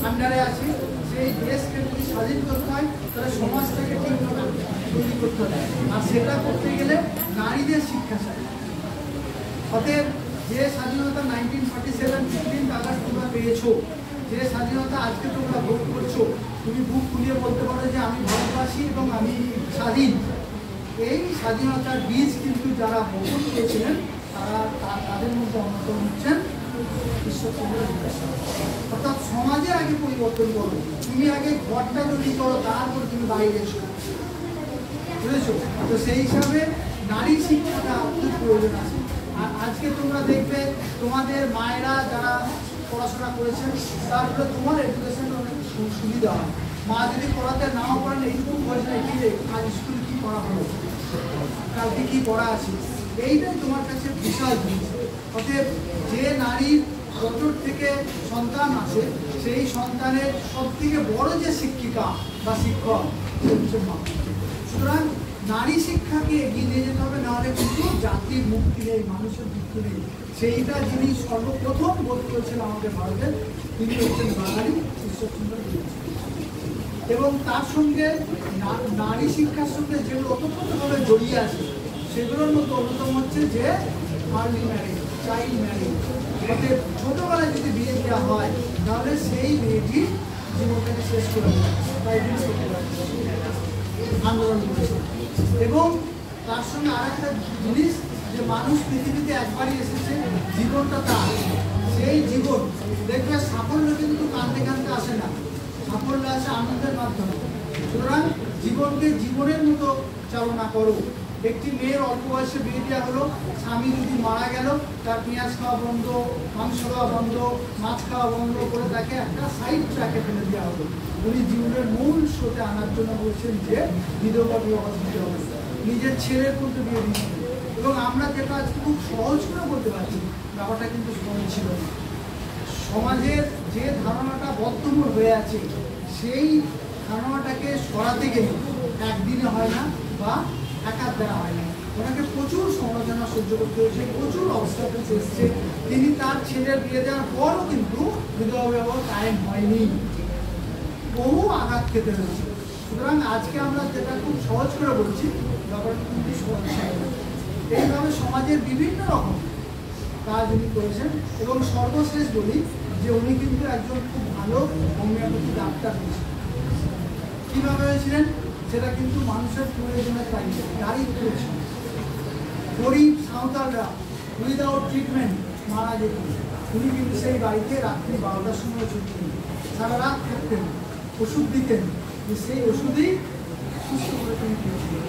আন্ডারে আছে, সেই দেশকে যদি স্বাধীন করতে হয় তাহলে সমাজটাকে ঠিকভাবে তৈরি করতে হবে, আর সেটা করতে গেলে নারীদের শিক্ষা চাই। অতএব যে স্বাধীনতা 1947 15 আগস্ট তোমরা পেয়েছো, যে স্বাধীনতা আজকে তোমরা ভোগ করছো, তুমি বুক খুলিয়ে বলতে পারো যে আমি ভারতবাসী এবং আমি স্বাধীন। এই স্বাধীনতার বীজ কিন্তু যারা বপন করেছিলেন তাদের মধ্যে অন্যতম হচ্ছেন ঈশ্বরচন্দ্র বিদ্যাসাগর। অর্থাৎ সমাজের আগে পরিবর্তন করো, তুমি আগে ঘরটা তৈরি করো, তারপর তুমি বাইরে এসো, বুঝেছো? তো সেই হিসাবে নারী শিক্ষাটা খুব প্রয়োজন আছে। আর আজকে তোমরা দেখবে তোমাদের মায়েরা যারা পড়াশোনা করেছেন তারপরে তোমার এডুকেশন অনেক সুবিধা হয়। মা যদি পড়াতে নাও পারেন এইটুকু বয়স নাকি আজ স্কুল কি পড়া হলো, কালকে কি পড়া আছে, এইটাই তোমার কাছে বিশাল জিনিস। অতএব যে নারীর বছর থেকে সন্তান আছে সেই সন্তানের সব থেকে বড় যে শিক্ষিকা বা শিক্ষক সে হচ্ছে মা। সুতরাং নারী শিক্ষাকে এগিয়ে নিয়ে যেতে হবে, নাহলে কিন্তু জাতির মুক্তি নেই, মানুষের মুক্তি নেই। সেইটা যিনি সর্বপ্রথম বোধ করেছেন আমাদের ভারতের, তিনি হচ্ছেন বাঙালি ঈশ্বরচন্দ্র বিদ্যাসাগর। এবং তার সঙ্গে নারী শিক্ষার সঙ্গে যেগুলো ওতপ্রোতভাবে জড়িয়ে আছে সেগুলোর মধ্যে অন্যতম হচ্ছে যে আর্লি ম্যারেজ, চাইল্ড ম্যারেজ। যাতে ছোটবেলায় যদি বিয়ে দেওয়া হয় তাহলে সেই মেয়েটি জীবনটাকে শেষ করে দেয়, তাই আন্দোলন করেছে। এবং তার সঙ্গে আর একটা জিনিস যে মানুষ পৃথিবীতে একবারই এসেছে, জীবনটা তার, সেই জীবন দেখবে সাফল্য কিন্তু কাঁদতে কাঁদতে আসে না, সাফল্য আসে আনন্দের মাধ্যমে। সুতরাং জীবনকে জীবনের মতো চালনা করো। একটি মেয়ের অল্প বয়সে বিয়ে দেওয়া হলো, স্বামী যদি মারা গেল তার পেঁয়াজ খাওয়া বন্ধ, মাংস খাওয়া বন্ধ, মাছ খাওয়া বন্ধ করে তাকে একটা সাইড ট্র্যাকে ফেলে দেওয়া হলো। উনি জীবনের মূল স্রোতে আনার জন্য বলছেন যে বিধবা বিবাহ দিতে হবে, নিজের ছেলের মধ্যে বিয়ে দিতে হবে। এবং আমরা যেটা আজকে খুব সহজ করে বলতে পারছি, ব্যাপারটা কিন্তু সহজ ছিল না। সমাজের যে ধারণাটা বদ্ধমূল হয়ে আছে সেই ধারণাটাকে সরাতে গেলে একদিনে হয় না বা একার দ্বারা হয় না। ওনাকে প্রচুর সমালোচনা সহ্য করতে হয়েছে, প্রচুর অবস্টাকেলস এসছে। তিনি তার ছেলের বিয়ে দেওয়ার পরও কিন্তু বিধবা বিবাহ কায়েম হয়নি, বহু আঘাত খেতে হয়েছে। সুতরাং আজকে আমরা যেটা খুব সহজ করে বলছি, ব্যাপারটা কিন্তু সহজ। এইভাবে সমাজের বিভিন্ন রকম কাজ উনি করেছেন। এবং সর্বশেষ বলি যে উনি কিন্তু একজন খুব ভালো হোমিওপ্যাথি ডাক্তার হয়েছিলেন। কীভাবে হয়েছিলেন সেটা কিন্তু মানুষের প্রয়োজনের তালিকা, দারিদ্র ছিল, গরিব সাঁওতালরা উইদাউট ট্রিটমেন্ট মারা যেত। উনি কিন্তু সেই বাড়িতে রাত্রি 12টার সময় ছুটতেন, সারা রাত থাকতেন, ওষুধ দিতেন, সেই ওষুধেই সুস্থ করে তিনি পেয়েছিলেন।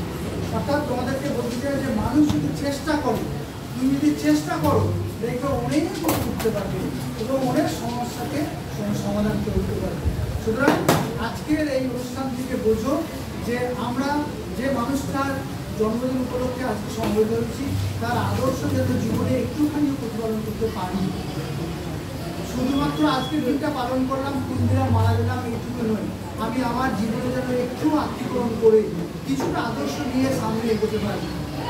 অর্থাৎ তোমাদেরকে বলতে চাই যে মানুষ যদি চেষ্টা করে, তুমি যদি চেষ্টা করো দেখবে অনেক কিছু করতে পারবে এবং অনেক সমস্যাকে সমাধান করে উঠতে পারবে। সুতরাং আজকের এই অনুষ্ঠান থেকে বোঝো যে আমরা যে মানুষটার জন্মদিন উপলক্ষে আজকে সমবেত হচ্ছি তার আদর্শ যাতে জীবনে একটুখানি প্রতিপালন করতে পারি। শুধুমাত্র আজকে দিনটা পালন করলাম, কোন দিন মারা গেলাম এইটুকু নয়, আমি আমার জীবনে যেন একটু আত্মীকরণ করে কিছুটা আদর্শ নিয়ে সামনে এগোতে পারি।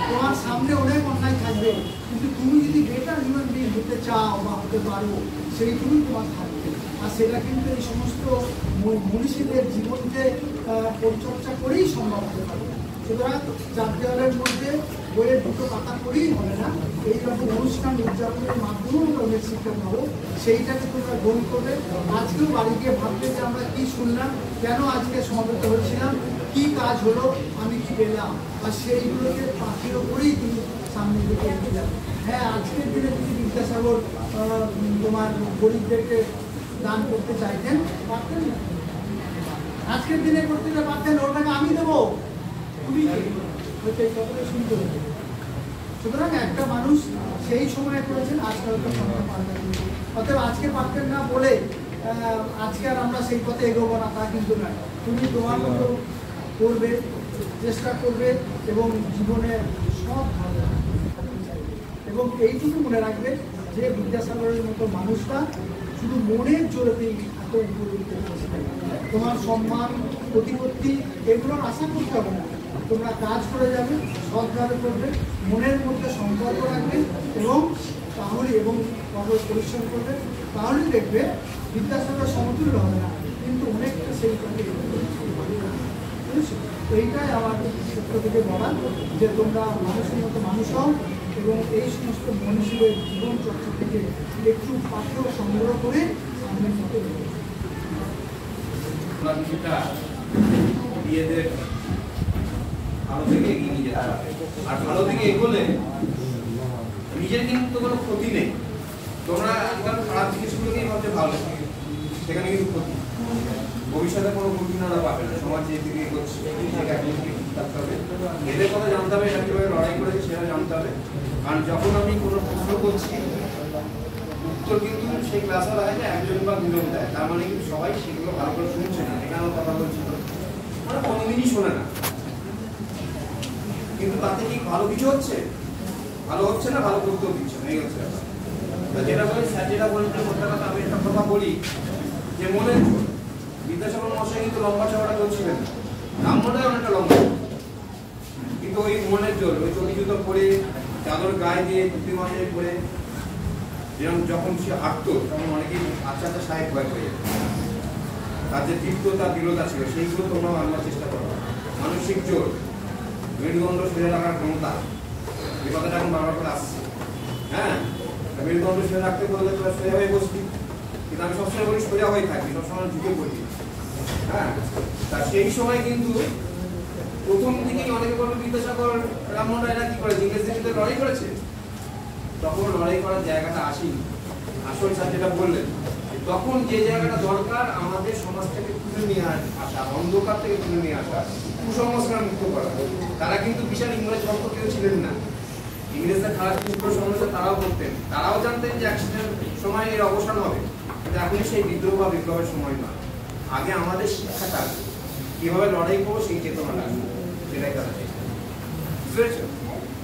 তোমার সামনে অনেক অন্যায় থাকবে, কিন্তু তুমি যদি বেটার হিউম্যান বিং হতে চাও বা হতে পারো সেইটুকুই তোমার থাকবে। আর সেটা কিন্তু এই সমস্ত মনীষীদের জীবনকে পরিচর্যা করেই সম্ভব হতে পারে। সুতরাং চার দেওয়ালের মধ্যে বইয়ের দুটো পাতা করেই হবে না, এইরকম অনুষ্ঠান উদযাপনের মাধ্যমেও আমরা অনেক শিক্ষা পাবো, সেইটাকে তোমরা গ্রহণ করবে। আজকেও বাড়ি গিয়ে ভাববে যে আমরা কী শুনলাম, কেন আজকে সমবেত হয়েছিলাম, কী কাজ হলো, আমি কী পেলাম, আর সেইগুলোকে পাখির ওপরেই তুমি সামনে দিকে এগিয়ে যাবে। হ্যাঁ, আজকের দিনে যদি বিদ্যাসাগর তোমার গরিবদেরকে দান করতে চাইতেন, পারতেন না। আজকের দিনে করতে পারতেন, ওটাকে আমি দেবো, তুমি এই কথাটা শুনতে হবে। সুতরাং একটা মানুষ সেই সময় করেছেন, আজকে হয়তো সময় পাল্টাতে, অতএব আজকে পারতেন না বলে আজকে আর আমরা সেই পথে এগোবো না তা কিন্তু নয়। তুমি তোমার মতো করবে, চেষ্টা করবে এবং জীবনে সব ভালো এবং এইটুকু মনে রাখবে যে বিদ্যাসাগরের মতো মানুষটা শুধু মনের জোরেতেই এত উপরে উঠতে পারছে। তোমার সম্মান, প্রতিপত্তি এগুলোর আশা করতে হবে না, তোমরা কাজ করে যাবে, সৎভাবে করবে, মনের মধ্যে সম্পর্ক রাখবে এবং তাহলে পরিশ্রম করবে, তাহলে দেখবে বিদ্যাসাগর সমতুল্য হবে না, কিন্তু অনেকটা সেই পথে বুঝেছো? এইটাই আমার ক্ষেত্র থেকে বলা, যে তোমরা মানুষের মতো মানুষ হও এবং এই সমস্ত মনীষীদের জীবন চর্চা থেকে একটু পাঠ্য সংগ্রহ করে সামনের মতো কিছুটা বিয়েদের ভালো থেকে এগিয়ে নিয়ে যেতে হবে। আর ভালো থেকে এগোলে নিজের কিন্তু কোনো ক্ষতি নেই। তোমরা খারাপ জিনিসগুলো নিয়ে ভাবতে ভালো, সেখানে কিন্তু ক্ষতি, ভবিষ্যতে কোনো গুরুজনরা পাবে না। সমাজ যেদিকে এগোচ্ছে থাকতে হবে, এদের কথা জানতে হবে, এটা কীভাবে লড়াই করেছে সেটা জানতে হবে। কারণ যখন আমি কোনো প্রশ্ন করছি উত্তর কিন্তু সেই ক্লাসে হয় না, একজন বা দুজন দেয়, তার মানে কিন্তু সবাই সেগুলো ভালো করে শুনছে না। এখানেও কথা বলছিল, মানে কোনোদিনই শোনে না, কিন্তু তাতে কি ভালো কিছু হচ্ছে? ভালো হচ্ছে না, ভালো করতেও দিচ্ছে না, এই হচ্ছে ব্যাপার। যেটা বলি স্যার যেটা বলতে কথা আমি একটা কথা বলি যে মনের জোর। বিদ্যাসাগর মশাই কিন্তু লম্বা চওড়া কেউ ছিলেন না, নামটাই অনেকটা লম্বা, কিন্তু ওই মনের জোর, ওই চটি জুতো পরে চাদর গায়ে দিয়ে ধুতি মাথায় পরে যেরকম যখন সে হাঁটতো তখন অনেকেই আচ্ছা আচ্ছা সাহেব ভয় হয়ে যেত। তার যে দীপ্ততা দৃঢ়তা ছিল সেইগুলো তোমরা আনবার চেষ্টা করো। মানসিক জোর, মেরুদণ্ড ফেলে রাখার ক্ষমতা, এই কথাটা এখন বারবার করে আসছে। হ্যাঁ, মেরুদণ্ড ফেলে রাখতে বললে তোরা সোজা হয়ে বসবি, কিন্তু আমি সবসময় বলি সোজা হয়ে থাকবি, সবসময় ঝুঁকে পড়বি। হ্যাঁ, তা সেই সময় কিন্তু প্রথম দিকেই অনেকে বলবে বিদ্যাসাগর রামমোহন রায়রা কি করেছে, ইংরেজদের সাথে লড়াই করেছে। তখন লড়াই করার জায়গাটা আসেনি। আসল স্যার যেটা বললেন, তখন যে জায়গাটা দরকার আমাদের সমাজ থেকে তুলে নিয়ে আসা, অন্ধকার থেকে তুলে নিয়ে আসা, কুসংস্কার মুক্ত করা। তারা কিন্তু বিশাল ইংরেজ ভক্ত কেউ ছিলেন না। ইংরেজরা খারাপ কুসংস্কার তারাও করতেন, তারাও জানতেন যে একসময় সময় এর অবসান হবে, কিন্তু এখনই সেই বিদ্রোহ বা বিপ্লবের সময় নয়। আগে আমাদের শিক্ষাটা কিভাবে লড়াই করবো সেই চেতনাটা আসবে, সেটাই তারা চেষ্টা করে। বুঝতে পেরেছো?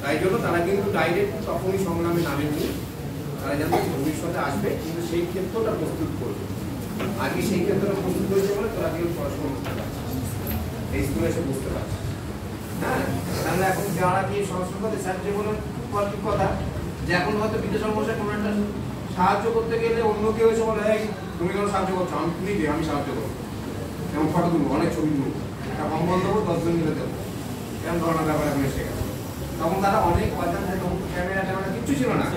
তাই জন্য তারা কিন্তু ডাইরেক্ট তখনই সংগ্রামে নামেননি, তারা জানতো ভবিষ্যতে আসবে, কিন্তু সেই ক্ষেত্রটা প্রস্তুত করবে। আগে সেই ক্ষেত্রটা প্রস্তুত করেছে বলে তারা কেউ পড়াশোনা করতে পারছে, এই স্কুলে এসে বুঝতে পারছে। হ্যাঁ, তাহলে এখন যারা কি সংস্কৃত স্যার যে বলেন ঠিক কথা, যে এখন হয়তো বিদ্যাসাগর মশাই কোনো একটা সাহায্য করতে গেলে অন্য কেউ এসে বলে তুমি কেন সাহায্য করছো, আমি তুমি দিয়ে আমি সাহায্য করবো, যেমন ফটো তুলবো, অনেক ছবি তুলবো, একটা কম্বল দেবো, 10 জন মিলে দেবো, এরকম ধরনের ব্যাপার এখন এসে গেছে। তখন তারা অনেক অজান, ক্যামেরা ট্যামেরা কিচ্ছু ছিল না,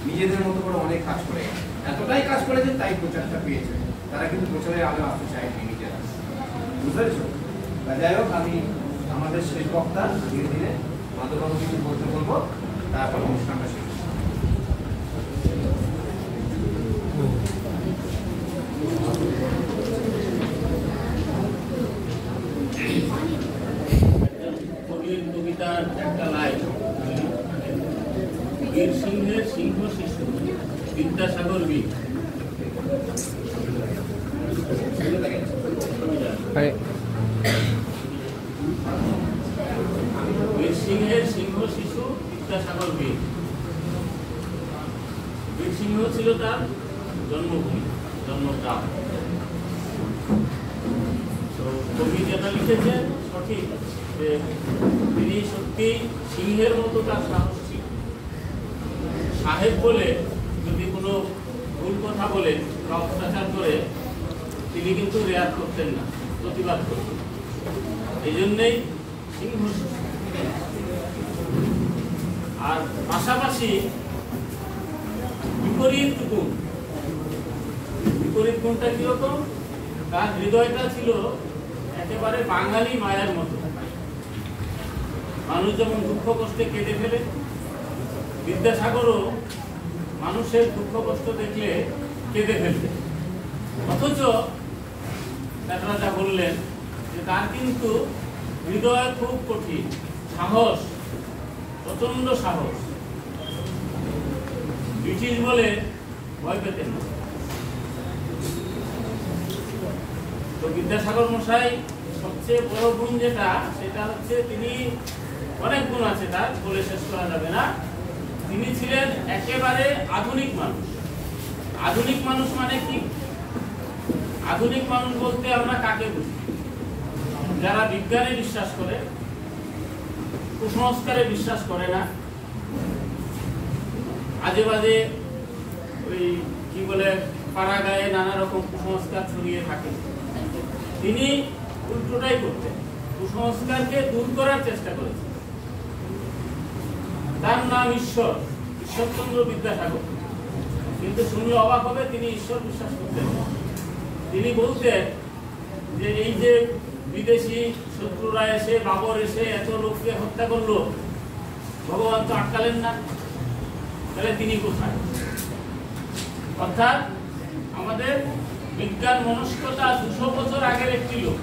নিজেদের মতো করে অনেক কাজ করে এতটাই কাজ করেছে, তাই প্রচারটা পেয়েছে। তারা কিন্তু প্রচারে আলো আসতে চায়নি নিজেরা। বুঝতে পেরেছো? যাই হোক, আমি আমাদের শেষ বক্তা ধীরে ধীরে মাধববাবু কিছু বলতে বলবো, তারপর অনুষ্ঠানটা শেষ। কবিতার একটা লাইন, বীর সিংহের সিংহ শিশু বিদ্যাসাগর বীর। বীর সিংহের সিংহ শিশু বিদ্যাসাগর বীর। বীর সিংহ ছিল তার জন্মভূমি, জন্মগ্রাম। তো কবি যেটা লিখেছেন সঠিক, যে তিনি সত্যি সিংহের মতো তার সাহস ছিল। সাহেব বলে যদি কোনো ভুল কথা বলে বা অত্যাচার করে তিনি কিন্তু রেয়াত করতেন না, প্রতিবাদ করতেন। এই জন্যেই সিংহ। আর পাশাপাশি বিপরীত গুণ, বিপরীত গুণটা কিরকম, তার হৃদয়টা ছিল একেবারে বাঙালি মায়ের মতো। মানুষ যেমন দুঃখ কষ্টে কেঁদে ফেলে, বিদ্যাসাগরও মানুষের দুঃখ কষ্ট দেখলে কেঁদে ফেলবে। অথচ আপনারা যা বললেন যে তার কিন্তু হৃদয় খুব কঠিন, সাহস, প্রচন্ড সাহস। ব্রিটিশ বলে ভয় পেতেন না। তো বিদ্যাসাগর মশাই সবচেয়ে বড় গুণ যেটা, সেটা হচ্ছে তিনি, অনেক গুণ আছে তার, বলে শেষ করা যাবে না। তিনি ছিলেন একেবারে আধুনিক মানুষ। আধুনিক মানুষ মানে কি? আধুনিক মানুষ বলতে আমরা কাকে বুঝি? যারা বিজ্ঞানে বিশ্বাস করে, কুসংস্কারে বিশ্বাস করে না, আজে বাজে ওই কি বলে পাড়া গায়ে নানা রকম কুসংস্কার ছড়িয়ে থাকে, তিনি উল্টোটাই করতেন, কুসংস্কারকে দূর করার চেষ্টা করেছেন। তার নাম ঈশ্বরচন্দ্র বিদ্যাসাগর। কিন্তু শুনলে অবাক হবে, তিনি ঈশ্বর বিশ্বাস করতেন না। তিনি বলতেন যে এই যে বিদেশি শত্রুরা এসে, বাবর এসে এত লোককে হত্যা করলো, ভগবান তো আটকালেন না, তাহলে তিনি কোথায়? অর্থাৎ আমাদের বিজ্ঞান মনস্কতা 200 বছর আগের একটি লোক।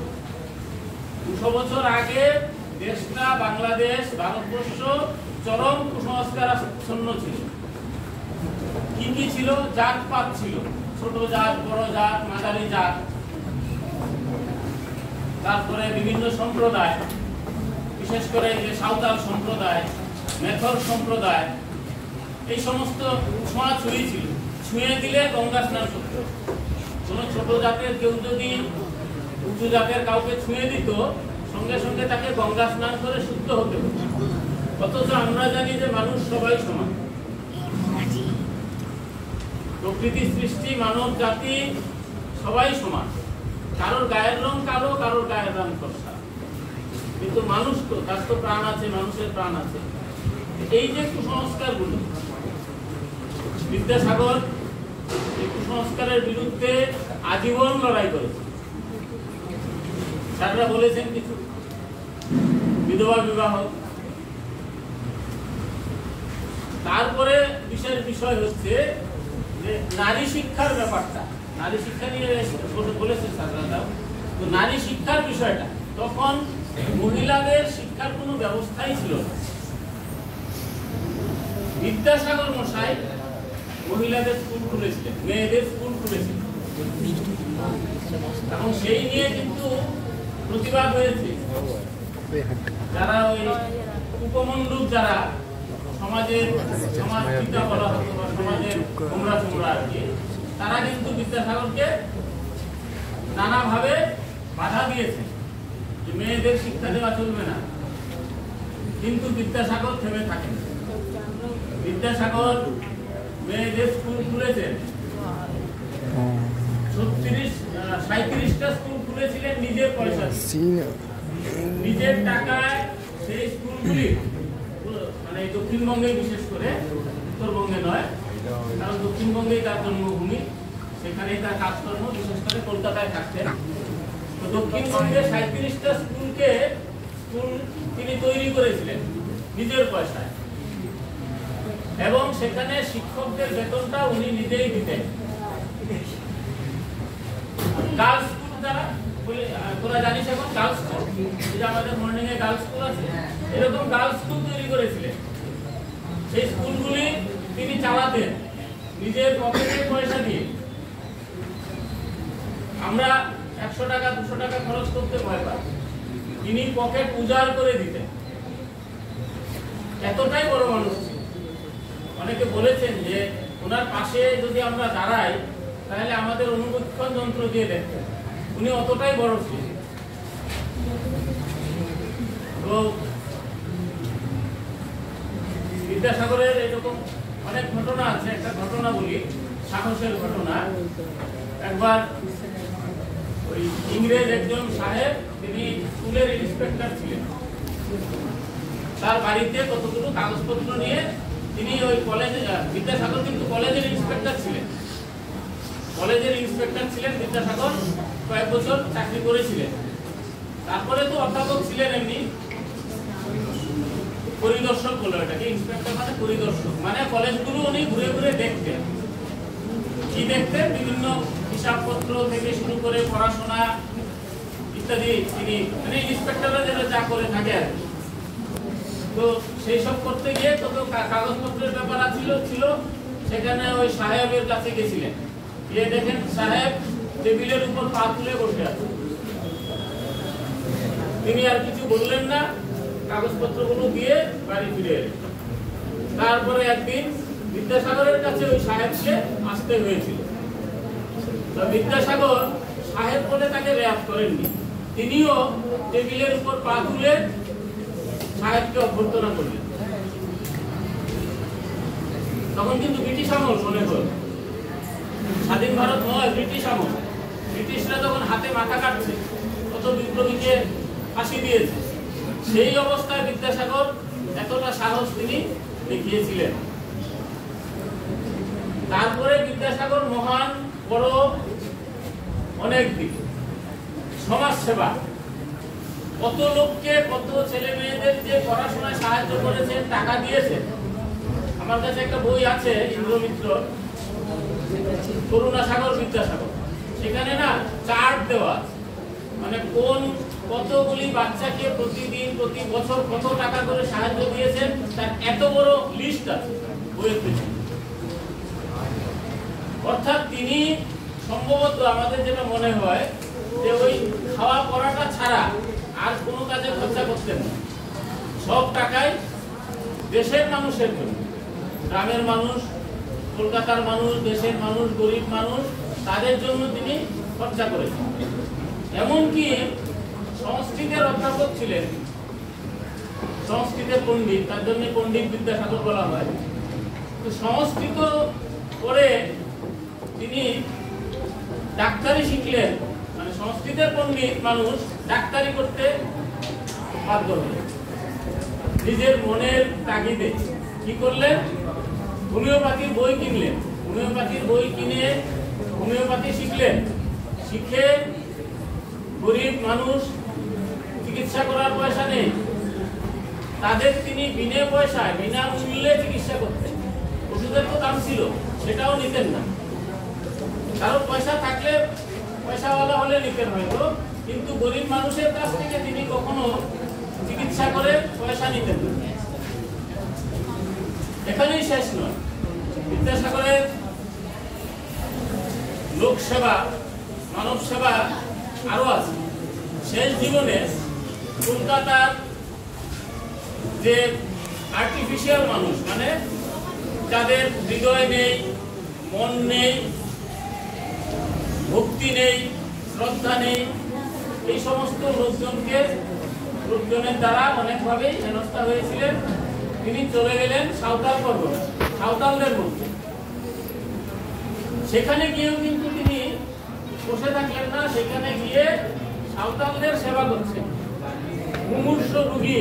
200 বছর আগে দেশটা, বাংলাদেশ, ভারতবর্ষ চরম কুসংস্কারাচ্ছন্ন ছিল। কি কি ছিল? জাতপাত ছিল, ছোট জাত, বড় জাত, মাঝারি জাত, তারপরে বিভিন্ন সম্প্রদায়, বিশেষ করে যে সাঁওতাল সম্প্রদায়, মেথর সম্প্রদায়, এই সমস্ত ছোঁয়াছুঁয়ি ছিল। ছুঁয়ে দিলে গঙ্গা স্নান করত। কোন ছোট জাতের কেউ যদি উঁচু জাতের কাউকে ছুঁয়ে দিত, সঙ্গে সঙ্গে তাকে গঙ্গা স্নান করে শুদ্ধ হতে হতো। অথচ আমরা জানি যে মানুষ সবাই সমান, প্রকৃতি সৃষ্টি, মানব জাতি সবাই সমান। কারোর গায়ের রং কালো, কারোর গায়ের রং ফর্সা, কিন্তু মানুষ তো, তার তো প্রাণ আছে, মানুষের প্রাণ আছে। এই যে কুসংস্কার গুলো, বিদ্যাসাগর এই কুসংস্কারের বিরুদ্ধে আজীবন লড়াই করেছে। স্যাররা বলেছেন কিছু, বিধবা বিবাহ। তারপরে বিষয় হচ্ছে যে নারী শিক্ষার ব্যাপারটা। নারী শিক্ষা নিয়ে বলেছে স্যাররা, তো নারী শিক্ষার বিষয়টা, তখন মহিলাদের শিক্ষার কোনো ব্যবস্থাই ছিল না। বিদ্যাসাগর মশাই মহিলাদের স্কুল খুলেছিলেন, মেয়েদের স্কুল খুলেছিলেন, এবং সেই নিয়ে কিন্তু প্রতিবাদ হয়েছে। যারা ওই উপমণ্ডল, যারা সমাজের সমাজ পিতা বলা হতো বা সমাজের তোমরা আর কি, তারা কিন্তু বিদ্যাসাগরকে নানাভাবে বাধা দিয়েছে যে মেয়েদের শিক্ষা দেওয়া চলবে না। কিন্তু বিদ্যাসাগর থেমে থাকেন। বিদ্যাসাগর মেয়েদের স্কুল খুলেছেন, 37টা স্কুল খুলেছিলেন নিজের পয়সা, নিজের টাকায়। সেই স্কুলগুলি মানে দক্ষিণবঙ্গে, বিশেষ করে উত্তরবঙ্গে নয়, কারণ দক্ষিণবঙ্গেই তার জন্মভূমি, সেখানেই তার কাজকর্ম, বিশেষ করে কলকাতায় থাকতেন। তো দক্ষিণবঙ্গে 37টা স্কুল তিনি তৈরি করেছিলেন নিজের পয়সায়, এবং সেখানে শিক্ষকদের বেতনটা উনি নিজেই দিতেন। গার্লস স্কুল, যারা তোরা জানিস এখন গার্লস স্কুল, যে আমাদের মর্নিং এ গার্লস স্কুল আছে, এরকম গার্লস স্কুল তৈরি করেছিলেন। সেই স্কুলগুলি তিনি চালাতেন নিজের পকেটে পয়সা দিয়ে। আমরা 100 টাকা 200 টাকা খরচ করতে ভয় পাই, তিনি পকেট উজাড় করে দিতেন। এতটাই বড় মানুষ ছিল। অনেকে বলেছেন যে ওনার পাশে যদি আমরা দাঁড়াই, তাহলে আমাদের অনুবীক্ষণ যন্ত্র দিয়ে দেখতেন, উনি অতটাই বড় ছিলেন। তো বিদ্যাসাগরের এরকম অনেক ঘটনা আছে। একটা ঘটনা বলি, সাহসের ঘটনা। একবার ওই ইংরেজ একজন সাহেব, তিনি স্কুলের ইন্সপেক্টর ছিলেন, তার বাড়িতে কতগুলো কাগজপত্র নিয়ে তিনি ওই কলেজে, বিদ্যাসাগর কিন্তু কলেজের ইন্সপেক্টর ছিলেন, বিদ্যাসাগর কয়েক বছর চাকরি করেছিলেন। তারপরে তো অধ্যাপক ছিলেন, এমনি পরিদর্শক বলে এটাকে, ইন্সপেক্টর মানে পরিদর্শক, মানে কলেজগুলো উনি ঘুরে ঘুরে দেখতেন। কি দেখতেন? বিভিন্ন হিসাবপত্র থেকে শুরু করে পড়াশোনা ইত্যাদি, তিনি মানে ইন্সপেক্টররা যেটা যা করে থাকে আর কি। তো সেই সব করতে গিয়ে কত কাগজপত্রের ব্যাপার ছিল, সেখানে ওই সাহেবের কাছে গেছিলেন, গিয়ে দেখেন সাহেব টেবিলের উপর পা তুলে বসে আছে। তিনি আর কিছু বললেন না, কাগজপত্রগুলো দিয়ে বাড়ি ফিরে এলেন। তারপরে একদিন বিদ্যাসাগরের কাছে ওই সাহেবকে আসতে হয়েছিল। বিদ্যাসাগর সাহেব বলে তাকে রেয়াত করেননি, তিনিও টেবিলের উপর পা তুলে সাহেবকে অভ্যর্থনা করলেন। তখন কিন্তু ব্রিটিশ আমল, মনে হল স্বাধীন ভারত নয়, ব্রিটিশ আমল। ব্রিটিশরা তখন হাতে মাথা কাটছে, কত বিপ্লবীকে ফাঁসি দিয়েছে। সেই অবস্থায় বিদ্যাসাগর এতটা সাহস তিনি দেখিয়েছিলেন। তারপরে বিদ্যাসাগর মহান বড় অনেক দিক, সমাজ সেবা, কত লোককে, কত ছেলে মেয়েদের যে পড়াশোনায় সাহায্য করেছেন, টাকা দিয়েছেন। আমার কাছে একটা বই আছে ইন্দ্রমিত্র, করুণাসাগর বিদ্যাসাগর, সেখানে না চার্ট দেওয়া আছে, মানে কতগুলি বাচ্চাকে প্রতিদিন প্রতি বছর কত টাকা করে সাহায্য দিয়েছেন তার এত বড় লিস্ট আছে বইয়ের পিছনে। অর্থাৎ তিনি সম্ভবত আমাদের যেটা মনে হয় যে ওই খাওয়া পড়াটা ছাড়া আর কোনো কাজে খরচা করতেন না, সব টাকাই দেশের মানুষের জন্য, গ্রামের মানুষ, কলকাতার মানুষ, দেশের মানুষ, গরিব মানুষ, তাদের জন্য তিনি খরচা করেছেন। এমনকি সংস্কৃতের অধ্যাপক ছিলেন, সংস্কৃতের পণ্ডিত, তার জন্য পণ্ডিত বিদ্যাসাগর বলা হয়। তো সংস্কৃত পড়ে তিনি ডাক্তারি শিখলেন, মানে সংস্কৃতের পণ্ডিত মানুষ ডাক্তারি করতে বাধ্য হলেন। নিজের মনের তাগিদে কি করলেন? হোমিওপ্যাথির বই কিনলেন, হোমিওপ্যাথির বই কিনে হোমিওপ্যাথি শিখলেন। শিখে গরিব মানুষ, চিকিৎসা করার পয়সা নেই, তাদের তিনি বিনা পয়সায়, বিনা মূল্যে চিকিৎসা করতেন। ওষুধের তো দাম ছিল, সেটাও নিতেন না। কারণ পয়সা থাকলে, পয়সাওয়ালা হলে নিতেন হয়তো, কিন্তু গরিব মানুষের কাছ থেকে তিনি কখনো চিকিৎসা করে পয়সা নিতেন না। এখানেই শেষ নয়, বিদ্যাসাগরের লোক সেবা, মানব সেবা আরো আছে। শেষ জীবনে কলকাতার যে আর্টিফিশিয়াল মানুষ, মানে যাদের হৃদয় নেই, মন নেই, ভক্তি নেই, শ্রদ্ধা নেই, এই সমস্ত লোকজনের দ্বারা অনেকভাবেই হেনস্থা হয়েছিলেন। তিনি চলে গেলেন সাঁওতাল পর্বত, সাঁওতালদের মধ্যে। সেখানে গিয়েও কিন্তু তিনি বসে থাকলেন না, সেখানে গিয়ে সাঁওতালদের সেবা করছেন। মুমূর্ষ রোগী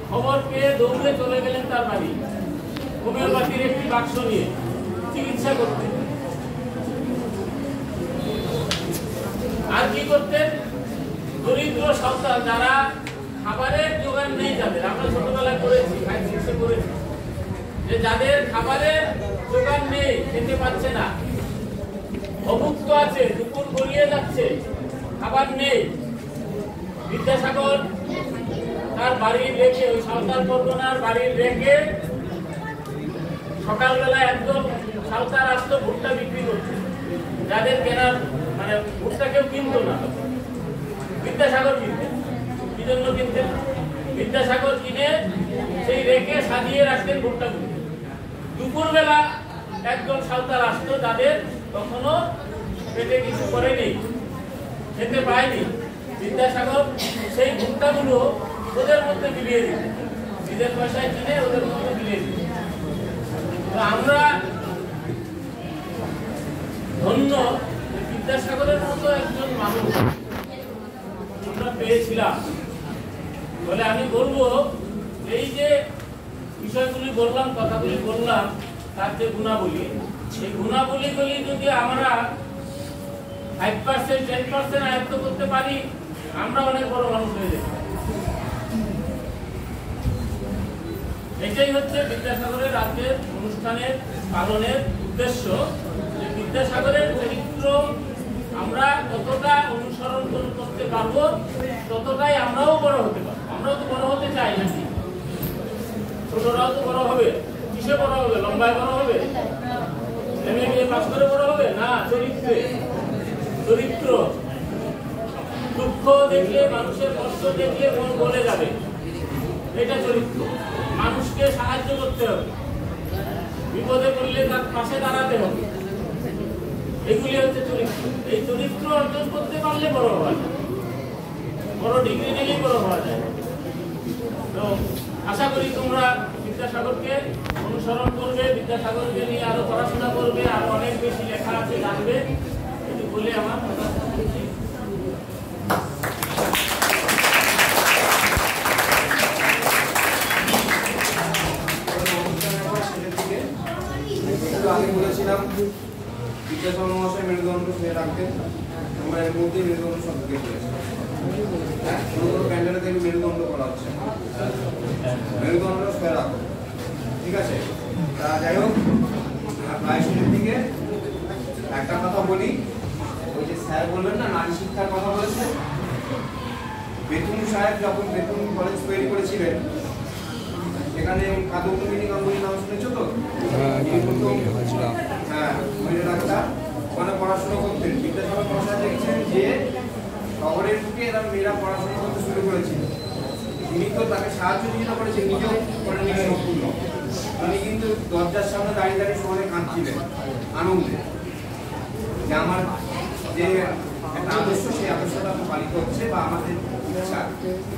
খবর পেয়ে দৌড়ে চলে গেলেন তার বাড়ি, হোমিওপ্যাথির একটি বাক্স নিয়ে চিকিৎসা করতে। আর কি করতেন? দরিদ্র সাঁওতাল, যারা খাবারের জোগান নেই, যাদের আমরা ছোটবেলায় করেছি, যে যাদের খাবারের জোগান নেই, খেতে পাচ্ছে না, অভুক্ত আছে, দুপুর গড়িয়ে যাচ্ছে, খাবার নেই, বিদ্যাসাগর তার বাড়ির রেখে, ওই সাঁওতাল পরগনার বাড়ির রেখে সকালবেলা একদম সাঁওতাল আসতো ভুট্টা বিক্রি করছে। যাদের কেনার, মানে ভুট্টা কেউ কিনতো না, বিদ্যাসাগর কিনতেন। কি জন্য কিনতেন? বিদ্যাসাগর কিনে সেই রেখে সাজিয়ে রাখতেন ভুট্টাগুলো। দুপুরবেলা একজন সাঁওতাল আসতো, যাদের কখনো পেটে কিছু করেনি, খেতে পায়নি, বিদ্যাসাগর সেই ভুট্টাগুলো ওদের মধ্যে বিলিয়ে দিতেন, নিজের পয়সায় কিনে ওদের মধ্যে বিলিয়ে দিতেন। আমরা ধন্য, বিদ্যাসাগরের মতো একজন মানুষ আমরা পেয়েছিলাম বলে আমি বলবো। এই যে বিষয়গুলি বললাম, কথাগুলি বললাম, তার যে গুণাবলী, এই গুণাবলীগুলি যদি আমরা 5% 10% আয়ত্ত করতে পারি, আমরা অনেক বড় মানুষ হয়ে যাব। এটাই হচ্ছে বিদ্যাসাগরের আজকের অনুষ্ঠানের পালনের উদ্দেশ্য, যে বিদ্যাসাগরের চরিত্র আমরা যতটা অনুসরণ করতে পারবো, ততটাই আমরাও বড় হতে পারবো। আমরাও তো বড় হতে চাই নাকি? ছোটরাও তো বড় হবে, কিসে বড় হবে? লম্বায় বড় হবে? এমএ পাস করে বড় হবে না, চরিত্রে, চরিত্র। দুঃখ দেখলে, মানুষের কষ্ট দেখলে মন গলে যাবে, এটা চরিত্র। মানুষকে সাহায্য করতে হবে, বিপদে পড়লে তার পাশে দাঁড়াতে হবে, এগুলি হচ্ছে চরিত্র। এই চরিত্র অর্জন করতে পারলে বড় হওয়া যায়, বড় ডিগ্রি নিলেই বড় হওয়া যায়। তো আশা করি তোমরা বিদ্যাসাগরকে অনুসরণ করবে, বিদ্যাসাগরকে নিয়ে আরো পড়াশোনা করবে, আরো অনেক বেশি লেখা আছে জানবে, এটি বলে আমার কথা বলছি। আগে বলেছিলাম বিদ্যাসাগর মহাশয় মেরুদণ্ড শুয়ে রাখতেন, আমরা এর মধ্যে মেরুদণ্ড শব্দকে বলেছি। হ্যাঁ, কোনো কোনো প্যান্ডেলে থেকে মেরুদণ্ড করা হচ্ছে, মেরুদণ্ড শুয়ে রাখো, ঠিক আছে। তা যাই হোক, প্রায় শুরুর দিকে একটা কথা বলি, ওই যে স্যার বললেন না নারী শিক্ষার কথা বলেছে, বেতুন সাহেব যখন বেতুন কলেজ তৈরি করেছিলেন, এখানে কাদম্বিনী গাঙ্গুলি নাম শুনেছো তো? হ্যাঁ, মহিলা ডাক্তার ওখানে পড়াশোনা করতেন। বিদ্যাসাগর মহাশয় দেখছেন যে শহরের বুকে এরা মেয়েরা পড়াশোনা করতে শুরু করেছিল, তিনি তো তাকে সাহায্য নিতে করেছেন, নিজেও করেন সম্পূর্ণ। উনি কিন্তু দরজার সামনে দাঁড়িয়ে দাঁড়িয়ে শহরে কাঁদছিলেন আনন্দে, যে আমার যে একটা আদর্শ, সেই আদর্শটা পালিত হচ্ছে, বা আমাদের ইচ্ছা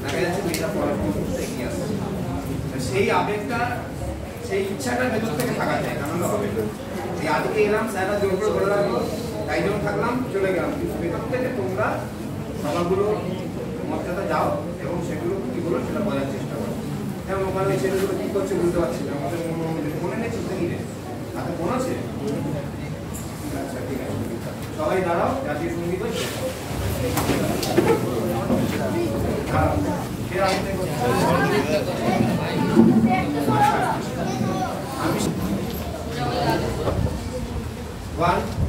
দেখা যাচ্ছে মেয়েরা পড়াশোনা করতে এগিয়ে আসছে। সেই আবেগটা, সেই ইচ্ছাটা ভেতর থেকে থাকা যায়, নাহলে হবে না। এই আজকে এলাম, স্যাররা জোর করে বলে রাখলো, তাই জন্য থাকলাম, চলে গেলাম, কিন্তু ভেতর থেকে তোমরা সবাইগুলো মর্যাদা যাও এবং সেগুলো কি বলো সেটা বোঝার চেষ্টা করো। যেমন ওখানে ওই ছেলেগুলো কি করছে বুঝতে পারছি না, আমাদের মনে নেই, চিন্তা নিয়ে হাতে ফোন আছে? আচ্ছা, ঠিক আছে, সবাই দাঁড়াও, জাতীয় সঙ্গীত আমি 1